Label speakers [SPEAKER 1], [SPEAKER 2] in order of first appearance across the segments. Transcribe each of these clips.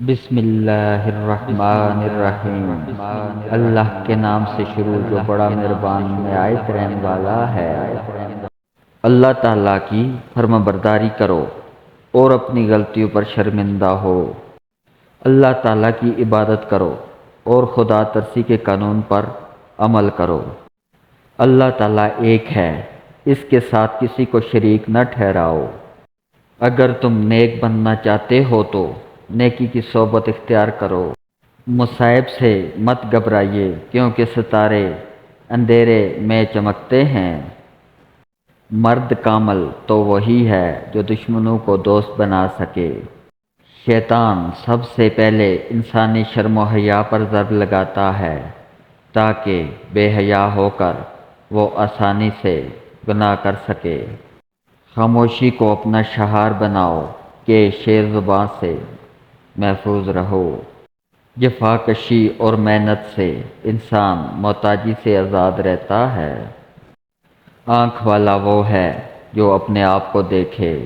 [SPEAKER 1] بسم اللہ الرحمن الرحیم۔ اللہ کے نام سے شروع جو بڑا مہربان نہایت رحم والا ہے۔ اللہ تعالیٰ کی فرما برداری کرو اور اپنی غلطیوں پر شرمندہ ہو۔ اللہ تعالیٰ کی عبادت کرو اور خدا ترسی کے قانون پر عمل کرو۔ اللہ تعالیٰ ایک ہے، اس کے ساتھ کسی کو شریک نہ ٹھہراؤ۔ اگر تم نیک بننا چاہتے ہو تو نیکی کی صحبت اختیار کرو۔ مصائب سے مت گھبرائیے کیونکہ ستارے اندھیرے میں چمکتے ہیں۔ مرد کامل تو وہی ہے جو دشمنوں کو دوست بنا سکے۔ شیطان سب سے پہلے انسانی شرم و حیا پر ضرب لگاتا ہے تاکہ بے حیا ہو کر وہ آسانی سے گناہ کر سکے۔ خاموشی کو اپنا شعار بناؤ کہ شیر زباں سے محفوظ رہو۔ جفا کشی اور محنت سے انسان محتاجی سے آزاد رہتا ہے۔ آنکھ والا وہ ہے جو اپنے آپ کو دیکھے۔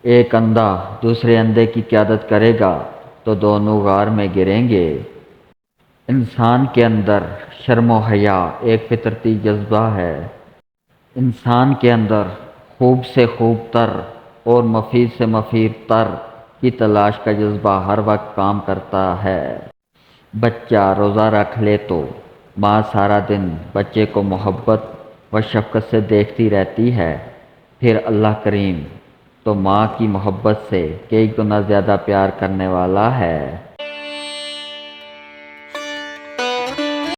[SPEAKER 1] ایک اندھا دوسرے اندھے کی قیادت کرے گا تو دونوں غار میں گریں گے۔ انسان کے اندر شرم و حیا ایک فطرتی جذبہ ہے۔ انسان کے اندر خوب سے خوب تر اور مفید سے مفید تر کی تلاش کا جذبہ ہر وقت کام کرتا ہے۔ بچہ روزہ رکھ لے تو ماں سارا دن بچے کو محبت و شفقت سے دیکھتی رہتی ہے، پھر اللہ کریم تو ماں کی محبت سے کئی گنا زیادہ پیار کرنے والا ہے۔